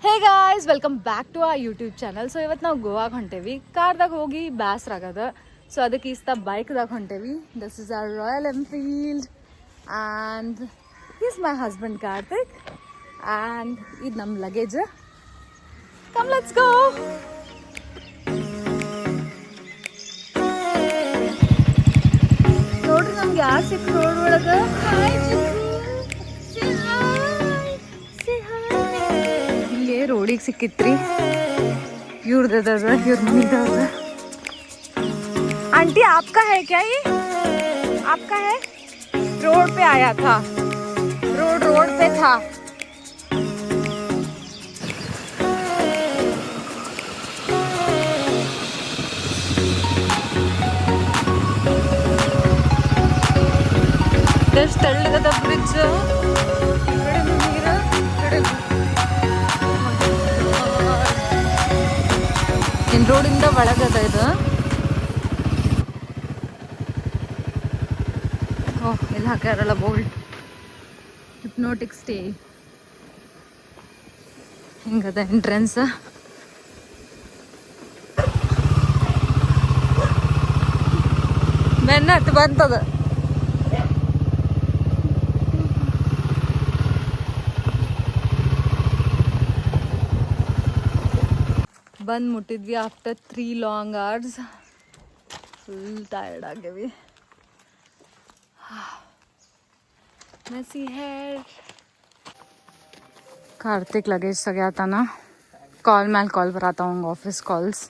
Hey guys, welcome back to a YouTube channel. So ಇವತ್ತು ನಾವು ಗೋವಾಗೆ ಹೊಂಟೇವಿ. ಕಾರ್ದಾಗ ಹೋಗಿ ಬ್ಯಾಸ್ರ ಆಗದ. ಸೊ ಅದಕ್ಕೆ ಇಷ್ಟ ಬೈಕ್ದಾಗ ಹೊಂಟೇವಿ. This is our Royal Enfield and is my husband Karthik and ಇದು ನಮ್ಮ ಲಗೇಜ್. Come let's go. ನೋಡ್ರಿ ನಮ್ಗೆ ಯಾರು ಸಿಕ್ಕ ರೋಡ್ ಒಳಗೆ. ರೋಡಿಗೆ ಸಿಕ್ಕಿತ್ರಿ. ಇವ್ರದ್ದು ಇವ್ರ ಮನಿದದ. आंटी आपका है क्या ये? आपका है? रोड पे आया था. रोड पे था. ಎಷ್ಟು ತೆಳ್ಳಗದ ಬ್ರಿಡ್ಜ್. ಇನ್ ರೋಡಿಂದ ಒಳಗದ ಇದು. ಓಹ್, ಇಲ್ಲಿ ಹಾಕ್ಯಾರಲ್ಲ ಬೋಲ್ಡ್. Hypnotic stay. ಹಿಂಗದ ಎಂಟ್ರೆನ್ಸ್. ಬೆನ್ನಟ್ಟು ಬಂತದ. ಬಂದು ಮುಟ್ಟಿದ್ವಿ after 3 long hours. Full tired ಆಗೇವಿ. Messy hair. ಕಾರ್ತಿಕ್ ಲಗೇಜ್ ಸಗ್ಯಾತಾನ. ಕಾಲ್ ಮೇಲೆ ಕಾಲ್ ಬರತ್ತಾವಂಗ, ಆಫೀಸ್ ಕಾಲ್ಸ್.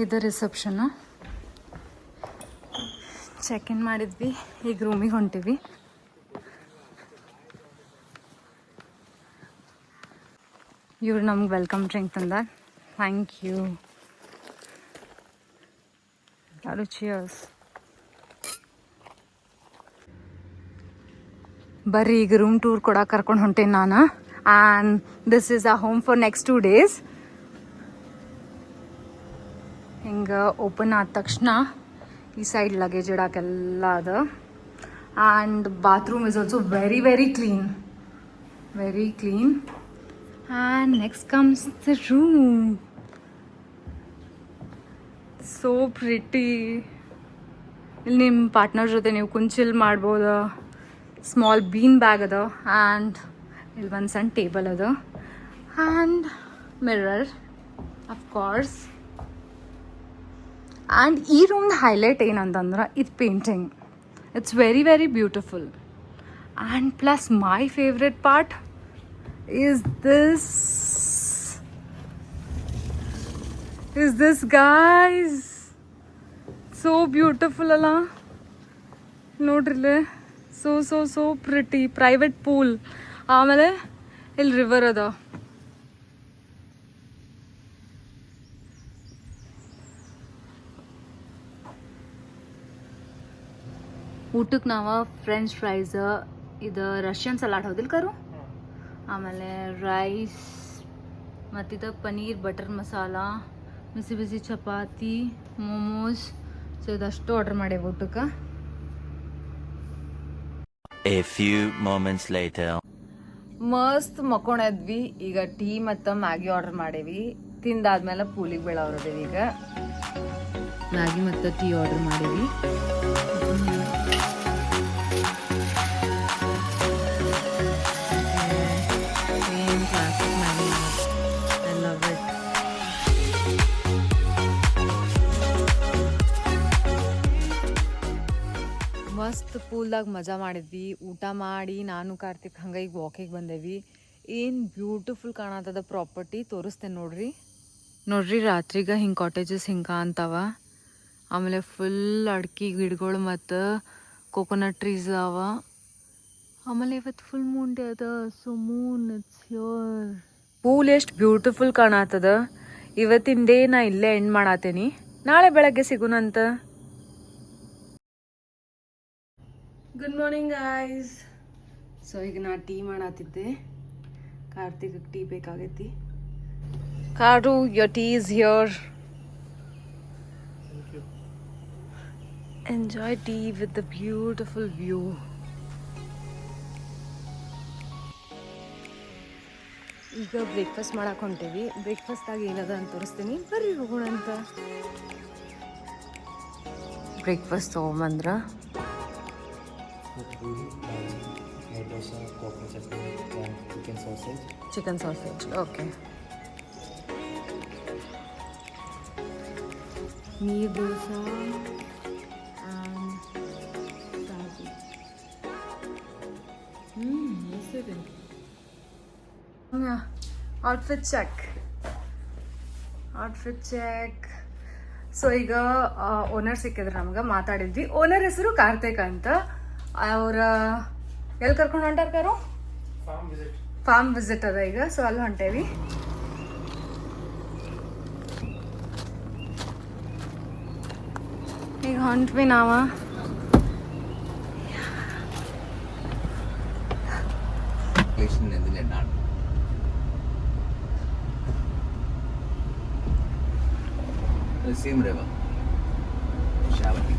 ಇದು ರಿಸೆಪ್ಷನ್. ಚೆಕ್ ಇನ್ ಮಾಡಿದ್ವಿ. ಈಗ ರೂಮಿಗೆ ಹೊಂಟಿವಿ. ಇವ್ರು ನಮ್ಗೆ ವೆಲ್ಕಮ್ ಡ್ರಿಂಕ್ ತಂದ. Thank you. ಯಾರು ಚಿಯರ್ಸ್. ಬರ್ರಿ ಈಗ ರೂಮ್ ಟೂರ್ ಕೊಡಕ್ಕೆ ಕರ್ಕೊಂಡು ಹೊಂಟೇನಿ ನಾನು. And this is a home for next 2 days. ಹಿಂಗೆ ಓಪನ್ ಆದ ತಕ್ಷಣ ಈ ಸೈಡ್ ಲಗೇಜ್ ಇಡೋಕ್ಕೆಲ್ಲ ಅದ. And bathroom is also very very clean. Very clean. And next comes the room. So pretty. ಇಲ್ಲಿ ನಿಮ್ಮ ಪಾರ್ಟ್ನರ್ ಜೊತೆ ನೀವು ಕುಂಚಿಲ್ ಮಾಡ್ಬೋದು. ಸ್ಮಾಲ್ ಬೀನ್ ಬ್ಯಾಗ್ ಅದ. ಆ್ಯಂಡ್ ಇಲ್ಲಿ ಒಂದು ಸಣ್ಣ ಟೇಬಲ್ ಅದ. And mirror of course. ಆ್ಯಂಡ್ ಈ ರೂಮ್ದು ಹೈಲೈಟ್ ಏನಂತಂದ್ರೆ ಇದು painting. It's very very beautiful. And plus my favourite part is this guys. So beautiful ಅಲ್ಲ ನೋಡ್ರಿಲೆ. so pretty. Private pool. ಆಮೇಲೆ ಇಲ್ಲಿ ರಿವರ್ ಅದ. ಊಟಕ್ಕೆ ನಾವು ಫ್ರೆಂಚ್ ಫ್ರೈಸ್, ಇದು ರಷ್ಯನ್ ಸಲಾಡ್ ಹೌದಿಲ್ಲ ಕರು, ಆಮೇಲೆ ರೈಸ್, ಮತ್ತಿದ ಪನ್ನೀರ್ ಬಟರ್ ಮಸಾಲ, ಬಿಸಿ ಬಿಸಿ ಚಪಾತಿ, ಮೋಮೋಸ್. ಸೊ ಇದಷ್ಟು ಆರ್ಡರ್ ಮಾಡೇವಿ ಊಟಕ್ಕೆ. A few moments later. ಮಸ್ತ್ ಮಕ್ಕೊಂಡದ್ವಿ. ಈಗ ಟೀ ಮತ್ತು ಮ್ಯಾಗಿ ಆರ್ಡರ್ ಮಾಡೇವಿ. ತಿಂದಾದ್ಮೇಲೆ ಪೂಲಿಗೆ ಬೀಳವ್ರದೇವಿ. ಈಗ ಮ್ಯಾಗಿ ಮತ್ತು ಟೀ ಆರ್ಡರ್ ಮಾಡೇವಿ. ಮಸ್ತ್ ಪೂಲ್ದಾಗ ಮಜಾ ಮಾಡಿದ್ವಿ. ಊಟ ಮಾಡಿ ನಾನು ಕಾರ್ತಿಕ್ ಹಂಗೆ ಈಗ ವಾಕಿಗೆ ಬಂದೇವಿ. ಏನು ಬ್ಯೂಟಿಫುಲ್ ಕಾಣತ್ತದ ಪ್ರಾಪರ್ಟಿ. ತೋರಿಸ್ತೇನೆ ನೋಡ್ರಿ ರಾತ್ರಿಗೆ ಹಿಂಗೆ ಕಾಟೇಜಸ್ ಹಿಂಗೆ ಕಾಣ್ತಾವ. ಆಮೇಲೆ ಫುಲ್ ಅಡ್ಕೆ ಗಿಡಗಳು ಮತ್ತು ಕೋಕೋನಟ್ ಟ್ರೀಸ್ ಅವ. ಆಮೇಲೆ ಇವತ್ತು ಫುಲ್ ಮೂನ್ ಡೇ ಅದ. So moon it's your. Pool ಎಷ್ಟು ಬ್ಯೂಟಿಫುಲ್ ಕಾಣತ್ತದ. ಇವತ್ತಿನ ಡೇ ನಾ ಇಲ್ಲೇ ಎಂಡ್ ಮಾಡತ್ತೇನಿ. ನಾಳೆ ಬೆಳಗ್ಗೆ ಸಿಗೋಣಂತ. Good morning guys. ಸೊ ಈಗ ನಾ ಟೀ ಮಾಡತ್ತಿದ್ದೆ. ಕಾರ್ತಿಕ್ ಟೀ ಬೇಕಾಗೈತಿ. ಕಾರು, your tea is here. Enjoy tea with the beautiful view. ಈಗ ಬ್ರೇಕ್ಫಾಸ್ಟ್ ಮಾಡಕ್ಕೆ ಹೊಂಟೇವಿ. ಬ್ರೇಕ್ಫಾಸ್ಟಾಗ ಏನದ ಅಂತ ತೋರಿಸ್ತೀನಿ, ಬರ್ರಿ ಹೋಗೋಣ ಅಂತ. ಬ್ರೇಕ್ಫಾಸ್ಟ್ ತೊಗೊಂಬಂದ್ರ ಚಿಕನ್ ಸಾಸೇಜ್. ಓಕೆ, ನೀರು ದೋಸೆ ಔಟ್ಫಿಟ್ ಚೆಕ್. ಸೊ ಈಗ ಓನರ್ ಸಿಕ್ಕಿದ್ರು ನಮ್ಗೆ, ಮಾತಾಡಿದ್ವಿ. ಓನರ್ ಹೆಸರು ಕಾರ್ತಿಕ್ ಅಂತ. ಅವ್ರ ಎಲ್ಲಿ ಕರ್ಕೊಂಡು ಹೊಂಟಾರ ಕಾರು? ಫಾರ್ಮ್ ವಿಸಿಟ್ ಅದ ಈಗ. ಸೊ ಅಲ್ಲಿ ಹೊಂಟೇವಿ. ಈಗ ಹೊಂಟ್ವಿ ನಾವ. Same river, Shavati.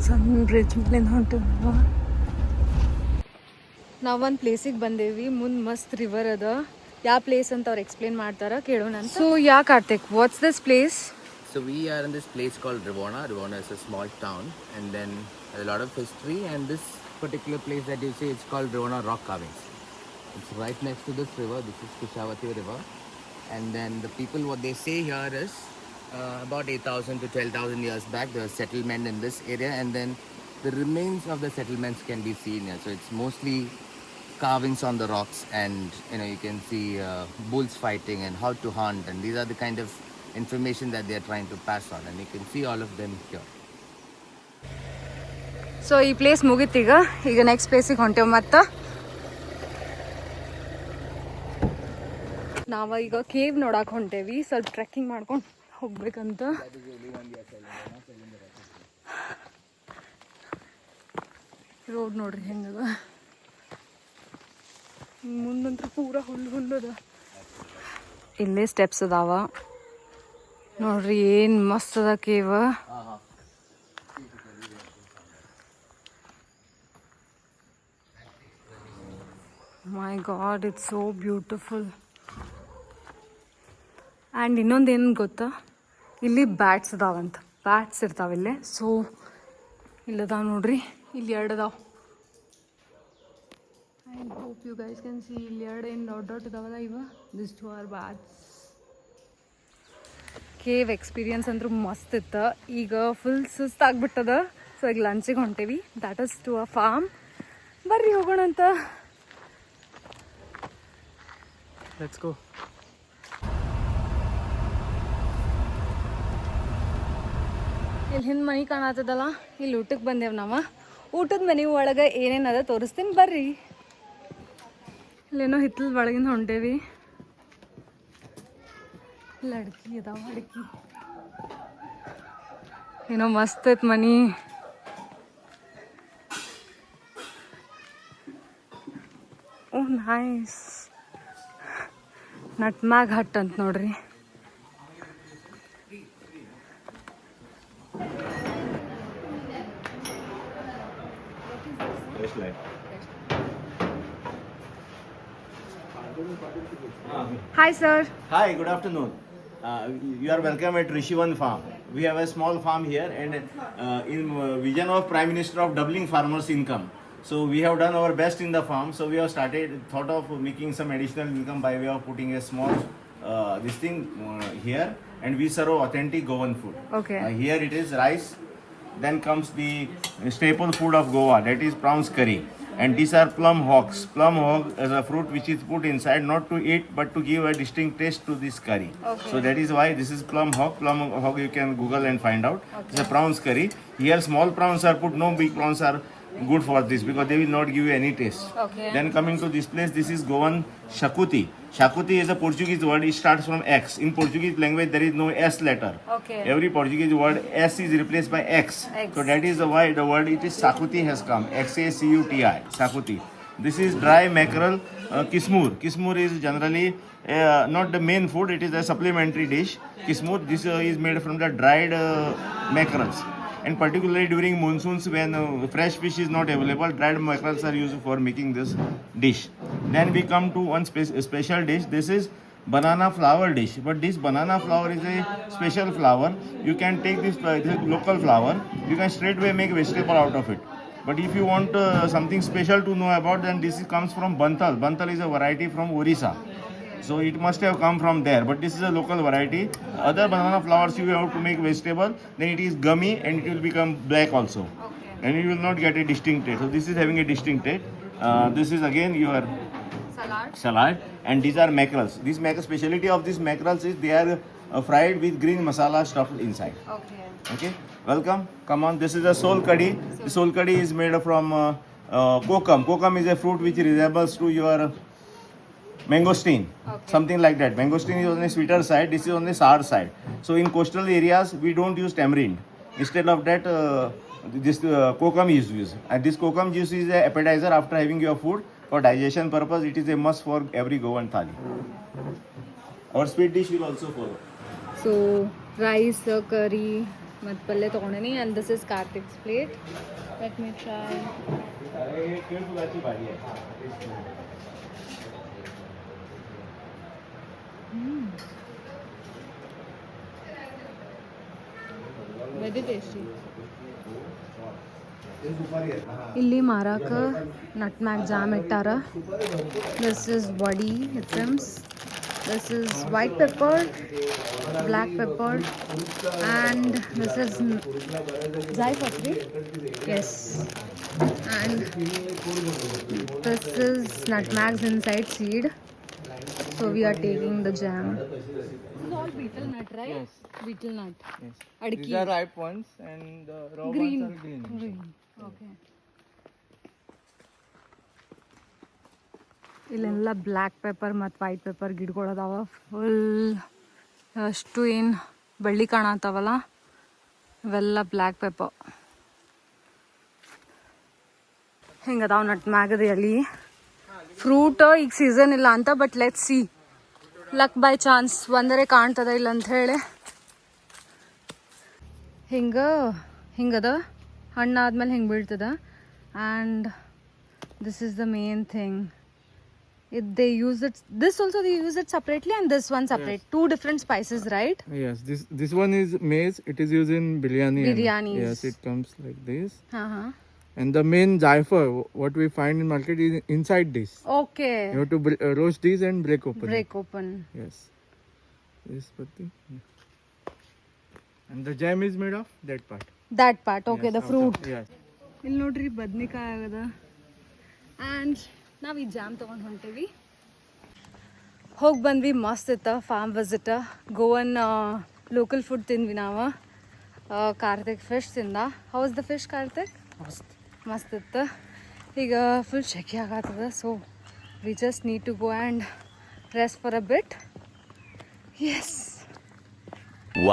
ಸಣ್ಣ ಬ್ರಿಡ್ಜ್ ಮೇಲಿಂದ ಹೊಂಟೇವಿ ನಾವು. ನಾವೊಂದು ಪ್ಲೇಸಿಗೆ ಬಂದೇವಿ. ಮುಂದೆ ಮಸ್ತ್ ರಿವರ್ ಅದ. ಯಾವ ಪ್ಲೇಸ್ ಅಂತ ಅವ್ರು ಎಕ್ಸ್ಪ್ಲೇನ್ ಮಾಡ್ತಾರ, ಕೇಳೋಣ ಅಂತ. So yeah Karthik, what's this place? So we are in this place called Rivona. Rivona is a small town, and then a lot of history. And this particular place that you see, it's called Rivona Rock Carvings. It's right next to this river. This is Kushavati River. And then the people, what they say here is about 8,000 to 12,000 years back, there was settlement in this area, and then the remains of the settlements can be seen here. So it's mostly carvings on the rocks, and you can see bulls fighting and how to hunt, and these are the kind of information that they are trying to pass on, and you can see all of them here. So ಈ place ಮುಗಿತೀಗ. ಈಗ next ಪ್ಲೇಸಿಗೆ ಹೊಂಟೇವು. ಮತ್ತು ನಾವು ಈಗ cave ನೋಡಕ್ಕೆ ಹೊಂಟೇವಿ. ಸ್ವಲ್ಪ trekking ಮಾಡ್ಕೊಂಡು ಹೋಗ್ಬೇಕಂತ. ರೋಡ್ ನೋಡ್ರಿ ಹೆಂಗದ. ಮುಂದಂತೂ ಪೂರ ಹುಲ್ಲದ. ಇಲ್ಲೇ ಸ್ಟೆಪ್ಸ್ ಅದಾವ ನೋಡ್ರಿ. ಏನು ಮಸ್ತ್ ಅದ cave. My god, it's so beautiful. And ಇನ್ನೊಂದು ಏನು ಗೊತ್ತಾ, ಇಲ್ಲಿ ಬ್ಯಾಟ್ಸ್ ಅದಾವಂತ. ಬ್ಯಾಟ್ಸ್ ಇರ್ತಾವೆ ಇಲ್ಲೇ. ಸೊ ಇಲ್ಲದಾವ ನೋಡ್ರಿ, ಇಲ್ಲಿ 2 ಅದಾವ. I hope you guys can see. ಇಲ್ಲಿ 2 ಏನು ದೊಡ್ಡ ಇದಾವಲ್ಲ ಇವ. This 2 are bats. Cave experience ಅಂದ್ರೂ ಮಸ್ತ್ ಇತ್ತು. ಈಗ ಫುಲ್ ಸುಸ್ತಾಗ್ಬಿಟ್ಟದ. ಸೊ ಈಗ ಲಂಚಿಗೆ ಹೊಂಟೇವಿ. That is to a farm. ಬರ್ರಿ ಹೋಗೋಣ ಅಂತ. Let's go. ಇಲ್ಲಿ ಹಿಂದೆ ಮನೆ ಕಾಣತ್ತದಲ್ಲ, ಇಲ್ಲಿ ಊಟಕ್ಕೆ ಬಂದೇವು ನಾವು. ಊಟದ ಮನೆ ಒಳಗೆ ಏನೇನದ ತೋರಿಸ್ತೀನಿ ಬರ್ರಿ. ಇಲ್ಲೇನೋ ಹಿತ್ತಲ ಒಳಗಿಂದ ಹೊಂಟೇವಿ. ಲಡ್ಕಿ ಅದಾವ, ಅಡ್ಕಿ ಏನೋ ಮಸ್ತ್ ಐತ್ ಮನಿ. ಓ ನೈಸ್. ನಟ್ಮ್ಯಾಗ್ ಹಟ್ ಅಂತ ನೋಡ್ರಿ. Hi sir. Hi, good afternoon. You are welcome at Rishivan Farm. We have a small farm here, and in vision of Prime Minister of doubling farmers' income. So we have done our best in the farm. So we have thought of making some additional income by way of putting a small this thing here, and we serve authentic Goan food. Okay. Here it is rice. Then comes the staple food of Goa, that is prawns curry. And these are plum hogs. Plum hog is a fruit which is put inside not to eat but to give a distinct taste to this curry. Okay. So that is why this is plum hog. Plum hog you can Google and find out. Okay. It's a prawns curry. Here small prawns are put, no big prawns are good for this because they will not give you any taste. Okay. Then coming to this place, this is Goan shakuti. Shakuti is a Portuguese word. It starts from X. In Portuguese language, there is no S letter. Okay. Every Portuguese word S is replaced by X. X. So that is why the word it is Sakuti has come. X-A-C-U-T-I. Sakuti. This is dry mackerel kismur. Kismur is generally not the main food, it is a supplementary dish. Kismur, this is made from the dried mackerels. And particularly during monsoons when fresh fish is not available, dried mackerels are used for making this dish. Then we come to one special dish. This is banana flower dish. But this banana flower is a special flower. You can take this local flower. You can straight away make vegetable out of it. But if you want something special to know about, then this comes from Bantal. Bantal is a variety from Orissa. So it must have come from there. But this is a local variety. Other banana flowers you have to make vegetable, then it is gummy and it will become black also. And you will not get a distinct taste. So this is having a distinct taste. This is again your salad. And these are mackerels. This speciality of these mackerels is they are fried with green masala stuffed inside. Okay, welcome. Come on. This is a sol curry. The sol curry is made from kokum. Kokum is a fruit which resembles to your mangosteen, something like that. Mangosteen is on the sweeter side. This is on the sour side. So in coastal areas, we don't use tamarind. Instead of that, this kokum is used. And this kokum juice is an appetizer after having your food. For digestion purpose, it is a must for every Goan thali. Our sweet dish will also follow. So rice curry ಮತ್ತು ಪಲ್ಯ ತೊಗೊಂಡೇನಿ and this is Karthik's plate. Let me try. Very tasty. ಇಲ್ಲಿ ಮಾರಾಕ nutmeg jam ಇಟ್ಟಾರ. This is ವಡಿ ಹಿಟ್ರಮ್ಸ್. This is white pepper, black pepper, and this is zaifakri. Yes, and this is nutmegs inside seed. So we are taking the jam. This is all betel nut, right? Yes. Betel nut. Yes. Adki. These are ripe ones and the raw Green. ones are green. Green. Okay. ಇಲ್ಲೆಲ್ಲ black pepper ಮತ್ತು white pepper ಗಿಡಗಳದಾವ. Full ಅಷ್ಟು ಏನು ಬೆಳ್ಳಿ ಕಾಣತ್ತಾವಲ್ಲ ಇವೆಲ್ಲ black pepper. ಹಿಂಗದಾವ ನಟ್ ಮ್ಯಾಗದ ಎಲ್ಲಿ. ಫ್ರೂಟ್ ಈಗ ಸೀಸನ್ ಇಲ್ಲ ಅಂತ, but let's see luck by chance ಒಂದರೆ ಕಾಣ್ತದ ಇಲ್ಲ ಅಂತ ಹೇಳಿ. ಹಿಂಗದ ಹಣ್ಣಾದ್ಮೇಲೆ ಹಿಂಗೆ ಬೀಳ್ತದ. And this is the main thing. They use it. This also they use it separately, and this one separate. Yes. Two different spices, right? Yes, this one is maize. It is used in biryani. Biryanis. Yes, it comes like this. Uh-huh. And the main jaifar, what we find in market, is inside this. Okay. You have to roast this and break open. Break open. Yes. This patti. And the jam is made of that part. That part. Okay, Yes, the fruit. Yes. ಇಲ್ಲಿ ನೋಡ್ರಿ ಬದ್ನಿಕಾಯಿ ಆಗದ. And ನಾವು ಈ jam ತೊಗೊಂಡು ಹೊಂಟೇವಿ. ಹೋಗಿ ಬಂದ್ವಿ. ಮಸ್ತ್ ಇತ್ತ farm visit. Goan local food ತಿಂದ್ವಿ ನಾವು. ಕಾರ್ತಿಕ್ ಫಿಶ್ ತಿಂದ. How was the fish Karthik? ಮಸ್ತ್ ಇತ್ತು. ಈಗ ಫುಲ್ ಶೆಕೆ ಆಗತ್ತದ. So we just need to go and rest for a bit. Yes.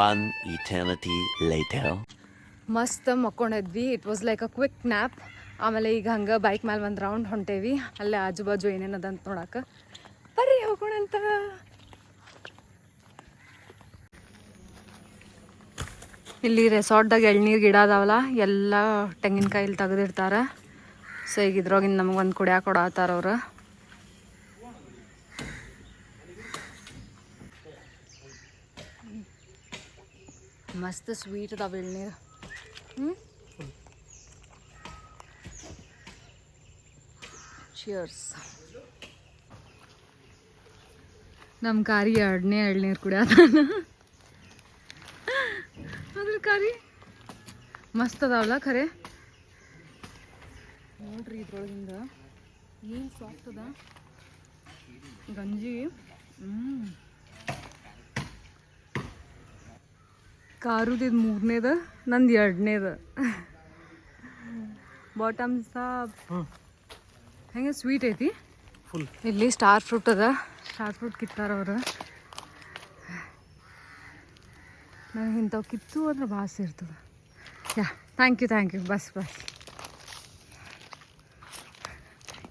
One eternity later. ಮಸ್ತ್ ಮಕ್ಕೊಂಡಿದ್ವಿ. It was like a quick nap. ಆಮೇಲೆ ಈಗ ಹಂಗೆ ಬೈಕ್ ಮೇಲೆ ಒಂದು ರೌಂಡ್ ಹೊಂಟೇವಿ. ಅಲ್ಲೇ ಆಜು ಬಾಜು ಏನೇನದ ಅಂತ ನೋಡಕ್ಕೆ ಬರ್ರಿ ಹೋಗೋಣಂತ. ಇಲ್ಲಿ ರೆಸಾರ್ಟ್ದಾಗ ಎಳ್ನೀರು ಗಿಡ ಅದಾವಲ್ಲ, ಎಲ್ಲ ತೆಂಗಿನಕಾಯಲ್ಲಿ ತೆಗೆದಿರ್ತಾರೆ. ಸೊ ಈಗ ಇದ್ರಾಗಿಂದ ನಮಗೆ ಒಂದು ಕುಡಿಯಾಕ ಕೊಡತ್ತಾರ ಅವ್ರು. ಮಸ್ತ್ ಸ್ವೀಟ್ ಅದಾವ ಎಳ್ನೀರು. ಚಿಯರ್ಸ್. ನಮ್ಮ ಕಾರಿ ಎರಡನೇ ಎಳ್ನೀರು ಕುಡಿಯತಾನ. ಅದ್ರ ಕಾರಿ ಮಸ್ತ್ ಅದಾವಲ್ಲ ಖರೆ. ನೋಡ್ರಿ ಇದ್ರೊಳಗಿಂದ ಏನು ಸಾಫ್ಟ್ ಅದ ಗಂಜಿ. ಕಾರುದು ಇದು ಮೂರನೇದ, ನಂದು ಎರಡನೇದ. ಬಾಟಮ್ ಸಾಬ್ ಹೆಂಗೆ ಸ್ವೀಟ್ ಐತಿ ಫುಲ್. ಇಲ್ಲಿ ಸ್ಟಾರ್ ಫ್ರೂಟ್ ಅದ. ಸ್ಟಾರ್ ಫ್ರೂಟ್ ಕಿತ್ತಾರ ಅವರು. ನನಗೆ ಇಂಥವು ಕಿತ್ತು ಅಂದ್ರೆ ಭಾಳ ಇರ್ತದೆ. ಯಾ ಥ್ಯಾಂಕ್ ಯು ಬಸ್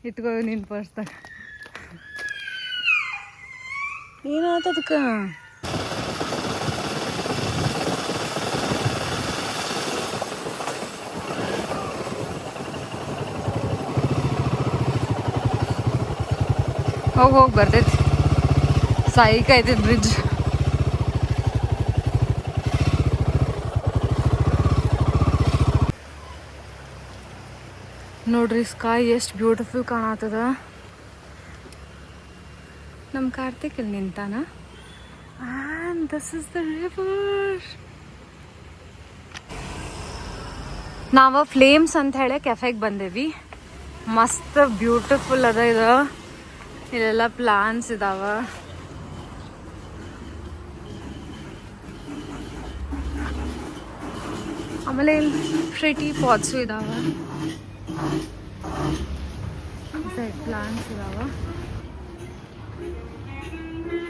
ಇಟ್ಕೋ ನಿನ್ನ ಪರ್ಸ್ದಾಗ. ಏನಾತದಕ್ಕ? ಹೋಗಿ ಬರ್ತೈತಿ. ಸೈಕ್ ಐತಿ ಬ್ರಿಡ್ಜ್. ನೋಡ್ರಿ ಸ್ಕೈ ಎಷ್ಟು ಬ್ಯೂಟಿಫುಲ್ ಕಾಣತ್ತದ. ನಮ್ಮ ಕಾರ್ತಿಕ್ ಇಲ್ಲಿ ನಿಂತಾನ. And this is the river. ನಾವು ಫ್ಲೇಮ್ಸ್ ಅಂತ ಹೇಳಿ ಕೆಫೆಗೆ ಬಂದೇವಿ. ಮಸ್ತ್ ಬ್ಯೂಟಿಫುಲ್ ಅದ ಇದು. ಇಲ್ಲೆಲ್ಲ ಪ್ಲಾನ್ಸ್ ಇದಾವ. ಆಮೇಲೆ ಇಲ್ಲಿ ಫ್ರೆಟಿ ಪಾಟ್ಸು ಇದಾವ. ಪ್ಲಾಂಟ್ಸ್ ಇದಾವ.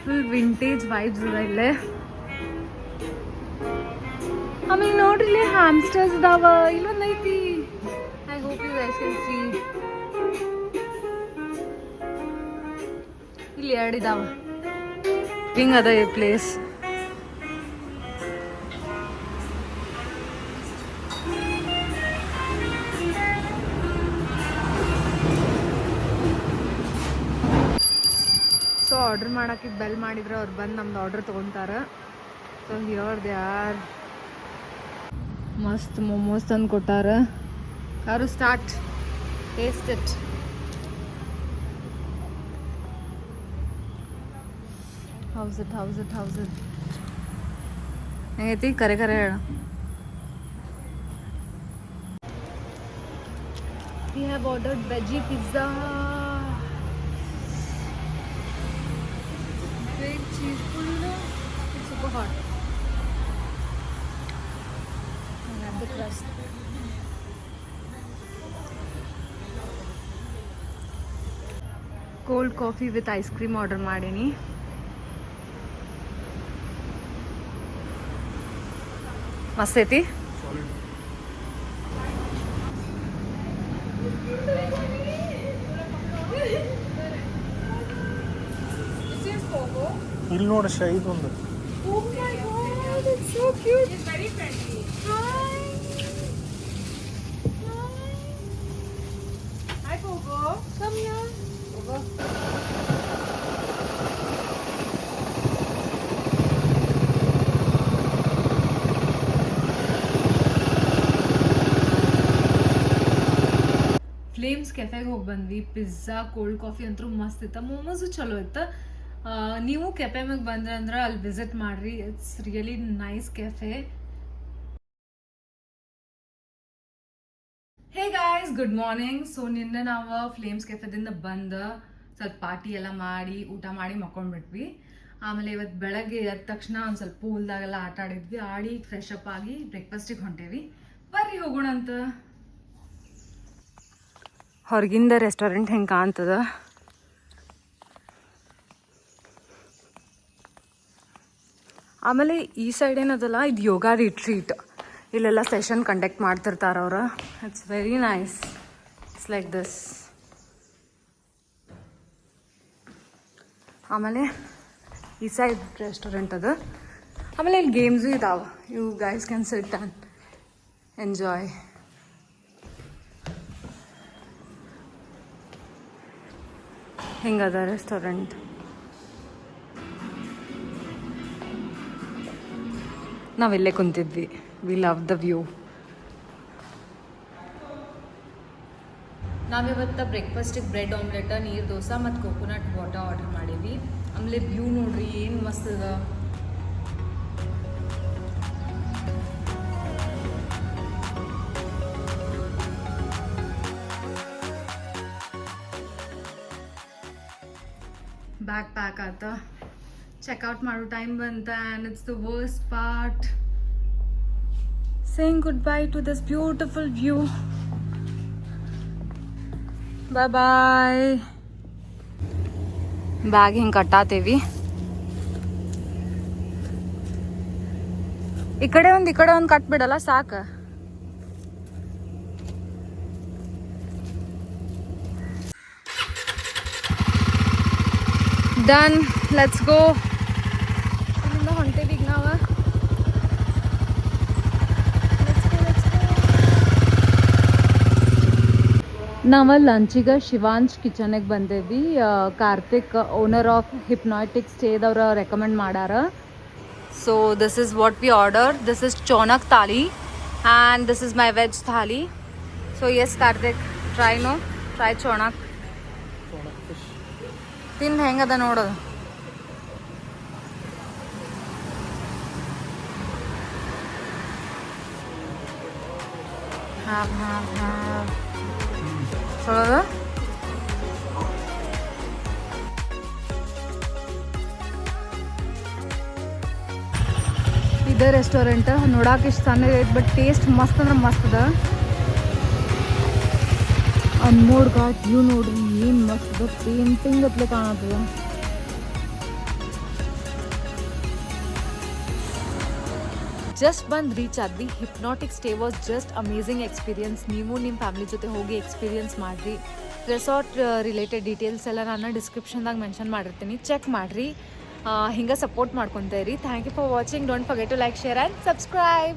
ಫುಲ್ ವಿಂಟೇಜ್ ವೈಬ್ಸ್ ಇದೆ ಇಲ್ಲೇ. ಆಮೇಲೆ ನೋಡ್ರಿ ಇಲ್ಲಿ ಹ್ಯಾಮ್ಸ್ಟರ್ಸ್ ಇದಾವ. ಇಲ್ಲೊಂದು ಐತಿ. I hope you guys can see. ಇಲ್ಲಿ 2 ಇದಾವ. ಹಿಂಗ ಅದ ಈ ಪ್ಲೇಸ್. ಸೊ ಆರ್ಡರ್ ಮಾಡಕ್ಕೆ ಬೆಲ್ ಮಾಡಿದ್ರೆ ಅವ್ರು ಬಂದು ನಮ್ದು ಆರ್ಡರ್ ತೊಗೊತಾರ. So here they are. ಮಸ್ತ್ ಮೊಮೋಸ್ ತಂದು ಕೊಟ್ಟಾರ. ಯಾರು start taste it. How's it ಹೆಂಗೈತಿ? ಕರೆ ಹೇಳ. We have ordered veggie pizza. Big cheese pull. It's super hot. I have the crust. Cold coffee with ice cream order ಮಾಡೀನಿ. ಮಸ್ತ್ ಐತಿ. ಇಲ್ಲಿ ನೋಡಿ ಶೈದ್ ಒಂದು. Oh my god, it's so cute. It's very friendly. Hi. Hi Pogo. Come here. Pogo. Flames ಕೆಫೆಗೆ ಹೋಗಿ ಬಂದ್ವಿ. Pizza cold coffee ಅಂತೂ ಮಸ್ತ್ ಇತ್ತು. ಮೋಮೋಸು ಚಲೋ ಇತ್ತು. ನೀವು ಕೆಫೆ ಮ್ಯಾಗ ಬಂದ್ರೆ ಅಂದ್ರೆ ಅಲ್ಲಿ ವಿಸಿಟ್ ಮಾಡ್ರಿ. It's really nice cafe. Hey guys, good morning. So ನಿನ್ನೆ ನಾವು ಫ್ಲೇಮ್ಸ್ ಕೆಫೆದಿಂದ ಬಂದು ಸ್ವಲ್ಪ ಪಾರ್ಟಿ ಎಲ್ಲ ಮಾಡಿ ಊಟ ಮಾಡಿ ಮಕ್ಕೊಂಡ್ಬಿಟ್ವಿ. ಆಮೇಲೆ ಇವತ್ತು ಬೆಳಗ್ಗೆ ಎದ್ದ ತಕ್ಷಣ ಒಂದು ಸ್ವಲ್ಪ ಪೂಲ್ದಾಗೆಲ್ಲ ಆಟ ಆಡಿದ್ವಿ. ಆಡಿ ಫ್ರೆಶ್ ಅಪ್ ಆಗಿ ಬ್ರೇಕ್ಫಾಸ್ಟಿಗೆ ಹೊಂಟೇವಿ. ಬರ್ರಿ ಹೋಗೋಣ ಅಂತ. ಹೊರಗಿಂದ ರೆಸ್ಟೋರೆಂಟ್ ಹೆಂಗೆ ಕಾಣ್ತದ. ಆಮೇಲೆ ಈ ಸೈಡ್ ಏನದಲ್ಲ, ಇದು ಯೋಗ ರಿಟ್ರೀಟ್. ಇಲ್ಲೆಲ್ಲ ಸೆಷನ್ ಕಂಡಕ್ಟ್ ಮಾಡ್ತಿರ್ತಾರೆ ಅವರು. It's very nice. It's like this. ಆಮೇಲೆ ಈ ಸೈಡ್ ರೆಸ್ಟೋರೆಂಟ್ ಅದು. ಆಮೇಲೆ ಇಲ್ಲಿ ಗೇಮ್ಸು ಇದಾವೆ. You guys can sit and enjoy. ಹಿಂಗದ ರೆಸ್ಟೋರೆಂಟ್. ನಾವಿಲ್ಲೇ ಕುಂತಿದ್ವಿ. We love the view. ನಾವಿವತ್ತು ಬ್ರೇಕ್ಫಾಸ್ಟಿಗೆ ಬ್ರೆಡ್ ಆಮ್ಲೆಟ್, ನೀರು ದೋಸೆ ಮತ್ತು ಕೋಕೋನಟ್ ವಾಟರ್ ಆರ್ಡರ್ ಮಾಡೀವಿ. ಆಮೇಲೆ ವ್ಯೂ ನೋಡ್ರಿ ಏನು ಮಸ್ತ್ ಅದ. ಬ್ಯಾಗ್ ಪ್ಯಾಕ್ ಆತ. ಚೆಕ್ಔಟ್ ಮಾಡೋ ಟೈಮ್ ಬಂತ. And it's the worst part, saying goodbye to this beautiful view. Bye bye. Bag ಹಿಂಗೆ ಕಟ್ಟಾತೇವಿ. ಈ ಕಡೆ ಒಂದು ಕಟ್ಬಿಡಲ್ಲ ಸಾಕು. Done, let's go. ಇಲ್ಲಿಂದ ಹೊಂಟೇವಿ ಈಗ ನಾವು. ನಾವು ಲಂಚಿಗೆ ಶಿವಾಂಶ್ ಕಿಚನಿಗೆ ಬಂದೇವಿ. ಕಾರ್ತಿಕ್ ಓನರ್ ಆಫ್ ಹಿಪ್ನಾಟಿಕ್ ಸ್ಟೇದವ್ರು ರೆಕಮೆಂಡ್ ಮಾಡ್ಯಾರ. So this is what we order. This is chonak thali and this is my veg thali. So S Karthik, try ಚೋನಕ್. ತಿಂದು ಹೆಂಗದ ನೋಡೋದು. ಚಲೋದ. ಇದೇ ರೆಸ್ಟೋರೆಂಟ್ ನೋಡಕ್ಕೆ ಇಷ್ಟು ಸಣ್ಣ ಐತೆ, ಬಟ್ ಟೇಸ್ಟ್ ಮಸ್ತ್ ಅಂದ್ರೆ ಮಸ್ತ್ ಅದ. ಅನ್ಮೋಡ್ ಘಾಟ್ ವ್ಯೂ ನೋಡ್ರಿ, ಏನು ಮಸ್ತ್ ಅದ, ಪೇಂಟಿಂಗ್ ಹತ್ಲೆ ಕಾಣತ್ತದ. ಜಸ್ಟ್ ಬಂದು ರೀಚ್ ಆದ್ವಿ. Hypnotic stay was just amazing experience. ನೀವು ನಿಮ್ಮ ಫ್ಯಾಮಿಲಿ ಜೊತೆ ಹೋಗಿ ಎಕ್ಸ್ಪೀರಿಯನ್ಸ್ ಮಾಡಿರಿ. ರೆಸಾರ್ಟ್ ರಿಲೇಟೆಡ್ ಡೀಟೇಲ್ಸ್ ಎಲ್ಲ ನಾನು ಡಿಸ್ಕ್ರಿಪ್ಷನ್ದಾಗ ಮೆನ್ಷನ್ ಮಾಡಿರ್ತೀನಿ, ಚೆಕ್ ಮಾಡಿರಿ. ಹಿಂಗೆ ಸಪೋರ್ಟ್ ಮಾಡ್ಕೊತಾ ಇರಿ. Thank you for watching. Don't forget to like, share and subscribe.